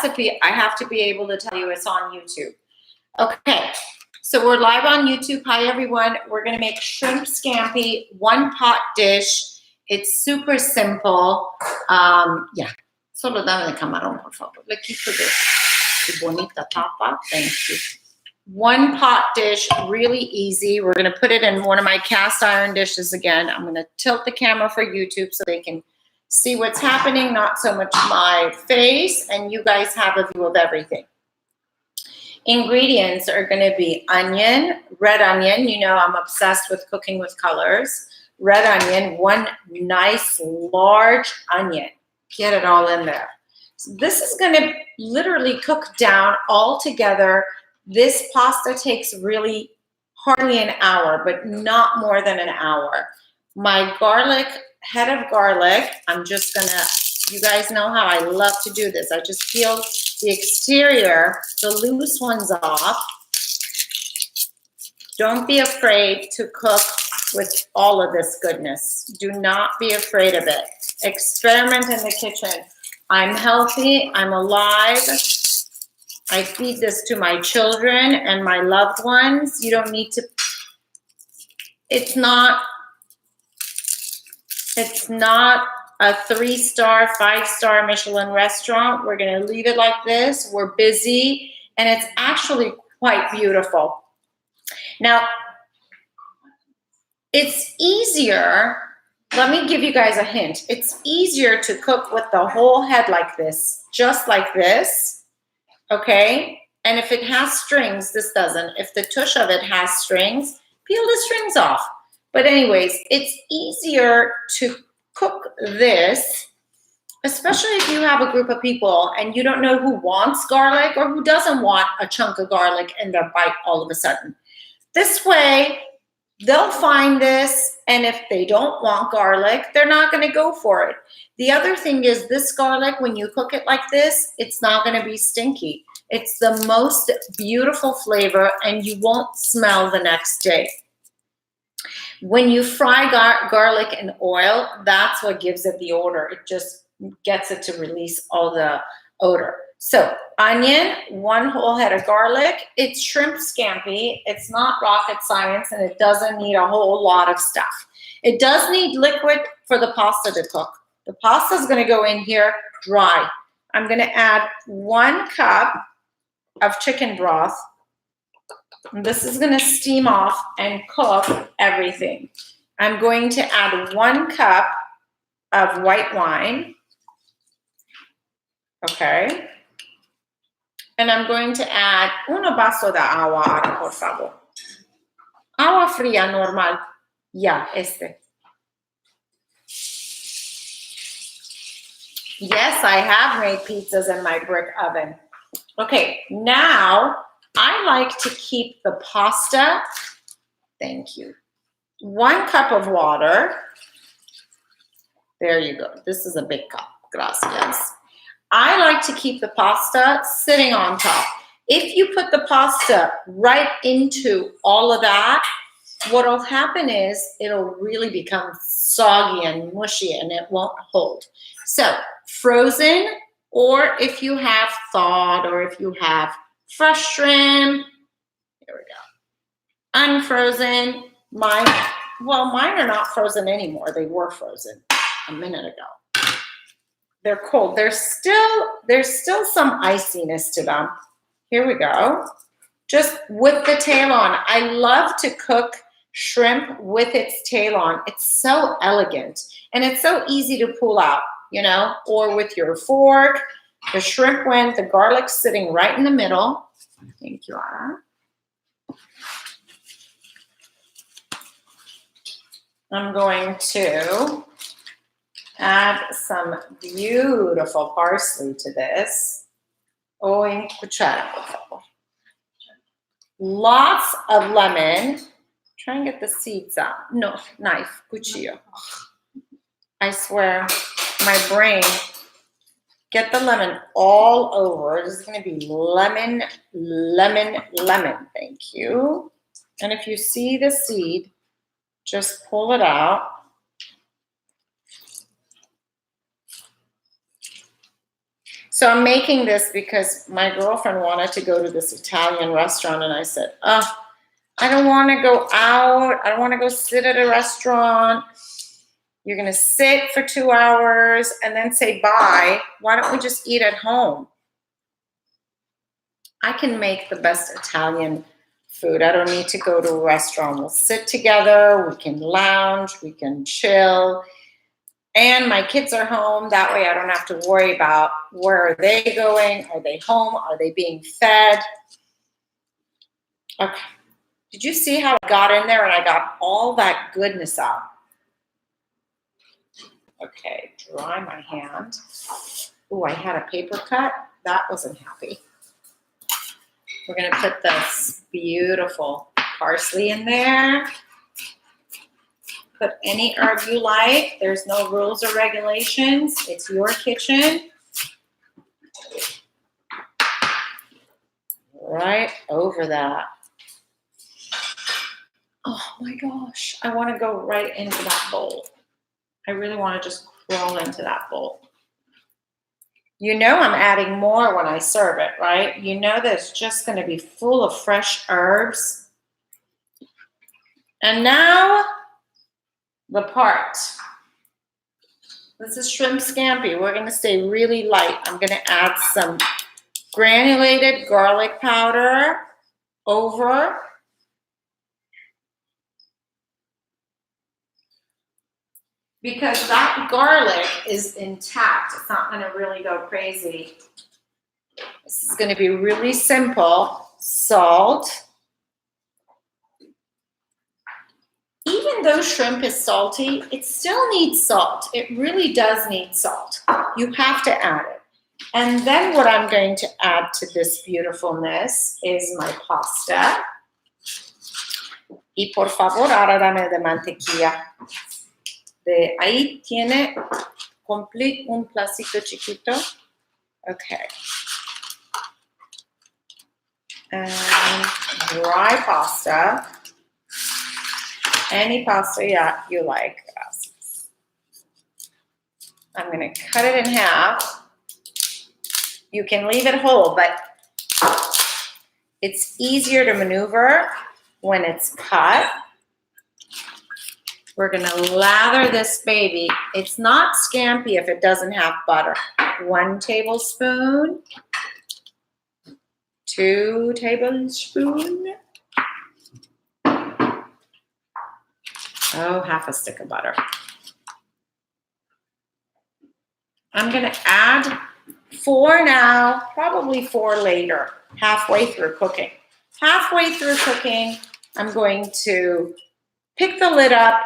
recipe, I have to be able to tell you it's on YouTube. Okay, so we're live on YouTube. Hi, everyone. We're going to make shrimp scampi, one pot dish. It's super simple. Yeah. Solo dame de camarón, por favor. Le quito de tu bonita tapa. Thank you. One pot dish, really easy. We're going to put it in one of my cast iron dishes again. I'm going to tilt the camera for YouTube so they can see what's happening, not so much my face, and you guys have a view of everything. Ingredients are going to be onion, red onion. You know I'm obsessed with cooking with colors. Red onion, one nice large onion. Get it all in there. So this is going to literally cook down all together. This pasta takes really hardly an hour, but not more than an hour. My garlic, head of garlic, I'm just going to, you guys know how I love to do this. I just peel the exterior, the loose ones off. Don't be afraid to cook with all of this goodness. Do not be afraid of it. Experiment in the kitchen. I'm healthy. I'm alive. I feed this to my children and my loved ones. You don't need to. It's not a 3-star, 5-star Michelin restaurant. We're going to leave it like this. We're busy, and it's actually quite beautiful. Now, it's easier, let me give you guys a hint. It's easier to cook with the whole head like this, just like this, okay? And if it has strings, this doesn't. If the tush of it has strings, peel the strings off. But anyways, it's easier to cook this, especially if you have a group of people and you don't know who wants garlic or who doesn't want a chunk of garlic in their bite all of a sudden. This way, they'll find this, and if they don't want garlic, they're not going to go for it. The other thing is this garlic, when you cook it like this, it's not going to be stinky. It's the most beautiful flavor, and you won't smell the next day. When you fry garlic in oil, that's what gives it the odor. It just gets it to release all the odor. So onion, one whole head of garlic. It's shrimp scampi. It's not rocket science, and it doesn't need a whole lot of stuff. It does need liquid for the pasta to cook. The pasta is going to go in here dry. I'm going to add 1 cup of chicken broth. And this is going to steam off and cook everything. I'm going to add 1 cup of white wine. Okay. And I'm going to add un vaso de agua, por favor. Agua fría normal. Ya, este. Yes, I have made pizzas in my brick oven. Okay, now I like to keep the pasta. Thank you. 1 cup of water. There you go. This is a big cup. Gracias. I like to keep the pasta sitting on top. If you put the pasta right into all of that, what will happen is it'll really become soggy and mushy and it won't hold. So frozen, or if you have thawed, or if you have fresh shrimp, here we go. Unfrozen, mine are not frozen anymore. They were frozen a minute ago. They're cold. There's still some iciness to them. Here we go. Just with the tail on. I love to cook shrimp with its tail on. It's so elegant and it's so easy to pull out, you know, or with your fork. The shrimp went, the garlic's sitting right in the middle. Thank you, Ara. I'm going to add some beautiful parsley to this. En cuchara, por favor. Lots of lemon. Try and get the seeds out. No, knife, cuchillo. I swear, my brain. Get the lemon all over. This is going to be lemon, lemon, lemon. Thank you. And if you see the seed, just pull it out. So I'm making this because my girlfriend wanted to go to this Italian restaurant, and I said, oh, I don't want to go out. I don't want to go sit at a restaurant. You're going to sit for 2 hours and then say bye. Why don't we just eat at home? I can make the best Italian food. I don't need to go to a restaurant. We'll sit together. We can lounge. We can chill. And my kids are home. That way I don't have to worry about where are they going? Are they home? Are they being fed? Okay. Did you see how I got in there and I got all that goodness out? Okay, dry my hand. Oh, I had a paper cut. That wasn't happy. We're going to put this beautiful parsley in there. Put any herb you like. There's no rules or regulations. It's your kitchen. Right over that. Oh my gosh. I want to go right into that bowl. I really want to just crawl into that bowl. You know I'm adding more when I serve it, right? You know that it's just going to be full of fresh herbs. And now the part. This is shrimp scampi. We're going to stay really light. I'm going to add some granulated garlic powder over. Because that garlic is intact. It's not going to really go crazy. This is going to be really simple. Salt. Even though shrimp is salty, it still needs salt. It really does need salt. You have to add it. And then what I'm going to add to this beautifulness is my pasta. Y por favor, ahora dame de mantequilla. De ahí tiene complete un placito chiquito. Okay. And dry pasta. Any pasta you like. I'm going to cut it in half. You can leave it whole, but it's easier to maneuver when it's cut. We're going to lather this baby. It's not scampi if it doesn't have butter. 1 tablespoon. 2 tablespoons. Oh, half a stick of butter. I'm going to add 4 now, probably 4 later, halfway through cooking. Halfway through cooking, I'm going to pick the lid up.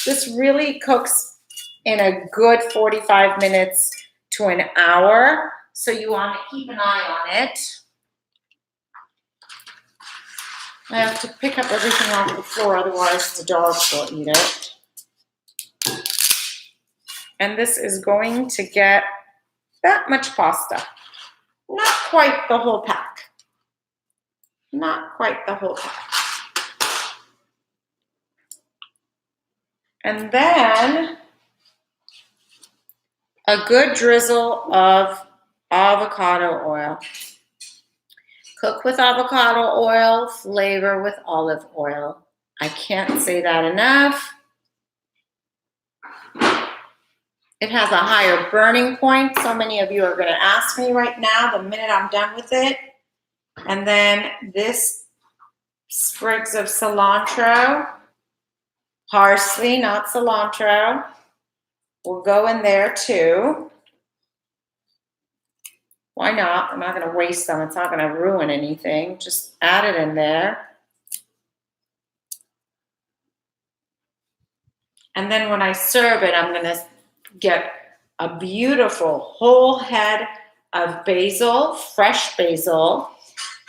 This really cooks in a good 45 minutes to an hour, so you want to keep an eye on it. I have to pick up everything off the floor, otherwise the dogs will eat it. And this is going to get that much pasta. Not quite the whole pack. Not quite the whole pack. And then a good drizzle of avocado oil. Cook with avocado oil, flavor with olive oil. I can't say that enough. It has a higher burning point. So many of you are going to ask me right now the minute I'm done with it. And then this sprigs of cilantro, parsley, not cilantro, will go in there too. Why not? I'm not going to waste them. It's not going to ruin anything. Just add it in there. And then when I serve it, I'm going to get a beautiful whole head of basil, fresh basil,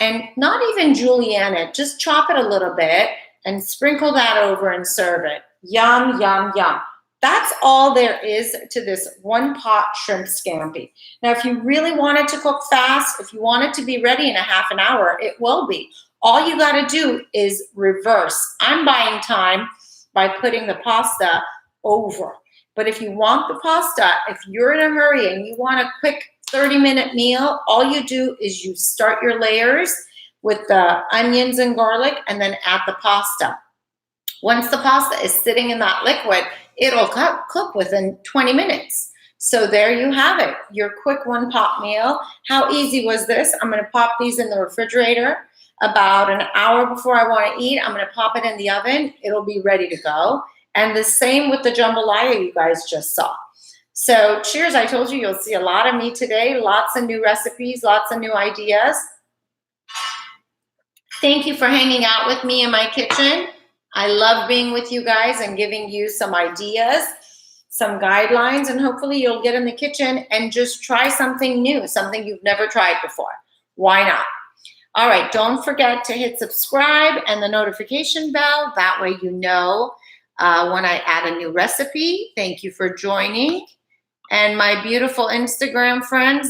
and not even julienne it. Just chop it a little bit and sprinkle that over and serve it. Yum, yum, yum. That's all there is to this 1 pot shrimp scampi. Now, if you really want it to cook fast, if you want it to be ready in a half an hour, it will be. All you got to do is reverse. I'm buying time by putting the pasta over. But if you want the pasta, if you're in a hurry and you want a quick 30-minute meal. All you do is you start your layers with the onions and garlic and then add the pasta. Once the pasta is sitting in that liquid, it'll cook within 20 minutes. So there you have it, your quick one-pot meal. How easy was this? I'm gonna pop these in the refrigerator. About an hour before I wanna eat, I'm gonna pop it in the oven. It'll be ready to go. And the same with the jambalaya you guys just saw. So cheers, I told you you'll see a lot of me today, lots of new recipes, lots of new ideas. Thank you for hanging out with me in my kitchen. I love being with you guys and giving you some ideas, some guidelines, and hopefully you'll get in the kitchen and just try something new, something you've never tried before. Why not? All right, don't forget to hit subscribe and the notification bell. That way you know when I add a new recipe. Thank you for joining. And my beautiful Instagram friends,